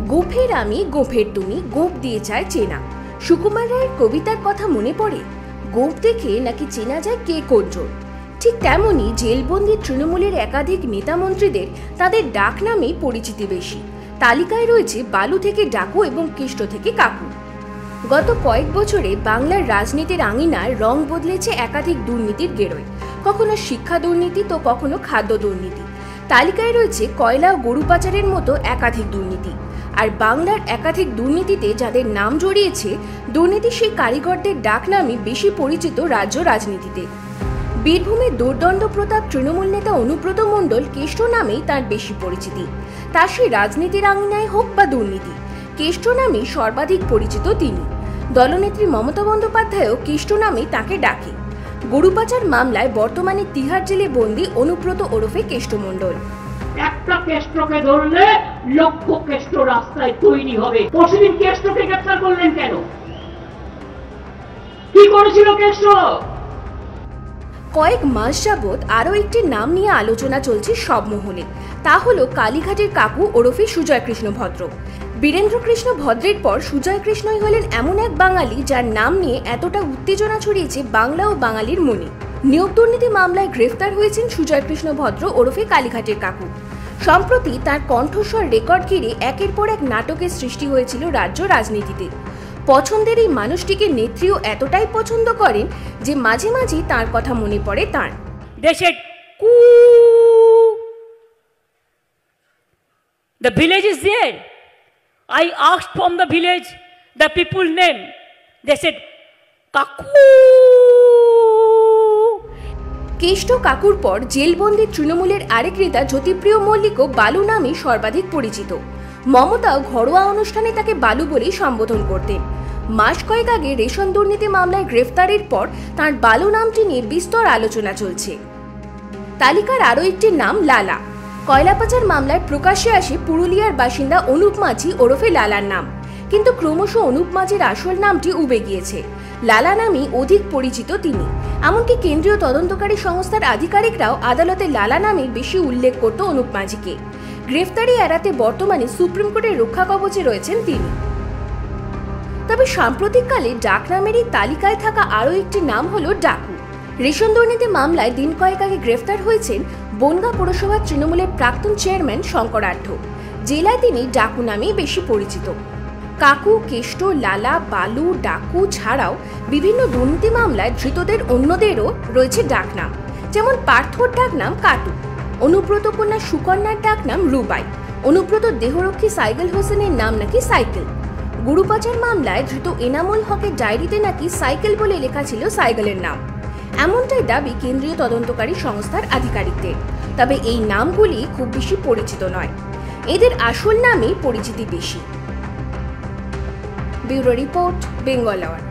গোফের আমি গোফের তুমি, গোপ দিয়ে চায় চেনা। সুকুমার রায়ের কবিতার কথা মনে পড়ে, গোপ দেখে নাকি চেনা যায় কে কোনজন। ঠিক তেমনই জেলবন্দি তৃণমূলের একাধিক নেতা মন্ত্রীদের তাদের ডাক নামেই পরিচিতি বেশি। তালিকায় রয়েছে বালু থেকে ডাকু এবং কেষ্ট থেকে কাকু। গত কয়েক বছরে বাংলার রাজনীতির আঙিনার রং বদলেছে একাধিক দুর্নীতির গেরোয়, কখনো শিক্ষা দুর্নীতি তো কখনো খাদ্য দুর্নীতি। তালিকায় রয়েছে কয়লা ও গরু পাচারের মতো একাধিক দুর্নীতি। আর বাংলার একাধিক দুর্নীতিতে যাদের নাম জড়িয়েছে, দুর্নীতি সেই কারিগরদের ডাক নামই বেশি পরিচিত রাজ্য রাজনীতিতে। বীরভূমের দুর্দণ্ড প্রতাপ তৃণমূল নেতা অনুব্রত মণ্ডল কেষ্ট নামেই তার বেশি পরিচিতি। তা সে রাজনীতির আঙিনায় হোক বা দুর্নীতি, কেষ্ট নামেই সর্বাধিক পরিচিত তিনি। দলনেত্রী মমতা বন্দ্যোপাধ্যায়ও কেষ্ট নামেই তাকে ডাকে। গরু পাচার মামলায় বর্তমানে তিহার জেলে বন্দী অনুব্রত ওরফে কেষ্ট মণ্ডল। একটা কেষ্টকে ধরলে লক্ষ কেষ্ট রাস্তায় তৈরি হবে। পরশুদিন কেষ্টকে গ্রেফতার করলেন কেন? কি করেছিল কেষ্ট? কয়েক মাস যাবৎ আরও একটি নাম নিয়ে আলোচনা চলছে সব মহলে। তা হলো কালীঘাটের কাকু ওরফে সুজয় কৃষ্ণ ভদ্র। বীরেন্দ্র কৃষ্ণ ভদ্রের পর সুজয় কৃষ্ণই হলেন এমন এক বাঙালি যার নাম নিয়ে এতটা উত্তেজনা ছড়িয়েছে বাংলা ও বাঙালির মনে। নিয়োগ দুর্নীতি মামলায় গ্রেফতার হয়েছেন সুজয় কৃষ্ণ ভদ্র ওরফে কালীঘাটের কাকু। সম্প্রতি তার কণ্ঠস্বর রেকর্ড ঘিরে একের পর এক নাটকের সৃষ্টি হয়েছিল রাজ্য রাজনীতিতে। পছন্দের এই মানুষটিকে নেত্রীও এতটাই পছন্দ করেন যে মাঝে মাঝেই তার কথা মনে পড়ে তাঁর। The village is there. I asked from the village the people name. They said, Kaku. Keshto কাকুর পর জেলবন্দি তৃণমূলের আরেক নেতা জ্যোতিপ্রিয় মল্লিকও বালু নামে সর্বাধিক পরিচিত। মমতাও ঘরোয়া অনুষ্ঠানে তাকে বালু বলেই সম্বোধন করতেন। মাস কয়েক আগে রেশন দুর্নীতি মামলায় গ্রেফতারের পর তাঁর বালু নামটি নিয়ে বিস্তর আলোচনা চলছে। তালিকার আরও একটি নাম লালা। কয়লা পাচার মামলায় প্রকাশ্যে আসে পুরুলিয়ার বাসিন্দা অনুপ মাঝি ওরফে লালার নাম, কিন্তু ক্রমশ অনুপ মাঝির আসল নামটি উবে গিয়েছে। লালা নামই অধিক পরিচিত তিনি। এমনকি কেন্দ্রীয় তদন্তকারী সংস্থার আধিকারিকরাও আদালতে লালা নামে বেশি উল্লেখ করত অনুপ মাঝিকে। গ্রেফতারি এড়াতে বর্তমানে সুপ্রিম কোর্টের রক্ষা কবচে রয়েছেন তিনি। তবে সাম্প্রতিককালে ডাক নামেরই তালিকায় থাকা আরও একটি নাম হলো ডাকু। রেশন দুর্নীতি মামলায় দিন কয়েক আগে গ্রেফতার হয়েছেন বনগাঁ পৌরসভার তৃণমূলের প্রাক্তন চেয়ারম্যান শঙ্কর আঢ্য। জেলায় তিনি ডাকু নামেই বেশি পরিচিত। কাকু, কেষ্ট, লালা, বালু, ডাকু ছাড়াও বিভিন্ন দুর্নীতি মামলায় ধৃতদের অন্যদেরও রয়েছে ডাকনাম। যেমন পার্থর ডাকনাম কাটু, অনুব্রত কন্যা সুকন্যার ডাকনাম রুবাই, অনুব্রত দেহরক্ষী সাইকেল হোসেনের নাম নাকি সাইকেল। গরু পাচার মামলায় ধৃত এনামুল হকের ডায়েরিতে নাকি সাইকেল বলে লেখা ছিল সাইকেলের নাম। এমনটাই দাবি কেন্দ্রীয় তদন্তকারী সংস্থার আধিকারিকদের। তবে এই নামগুলি খুব বেশি পরিচিত নয়, এদের আসল নামেই পরিচিতি বেশি। Bureau report, Bengal hour.